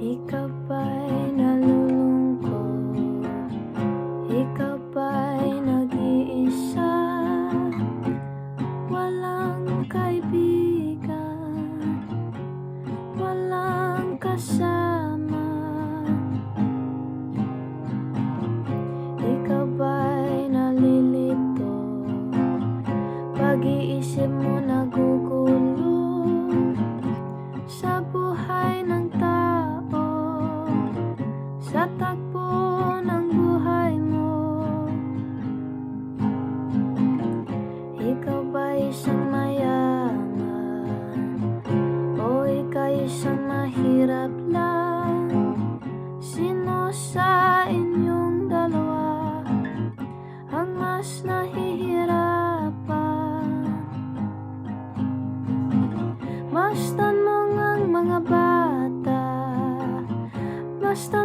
Ikaw ba'y nalulungkot? Ikaw ba'y nag-iisa? Walang kaibigan, walang kasama. Ikaw ba'y nalilito? Pag-iisip mo nagugulo sa buhay ng tao, sa takbo ng buhay mo. Ikaw ba isang mayaman o ika'y isang mahirap lang? Sino sa inyong dalawa ang mas nahihirapan? Mastan mo ngang mga bata, basta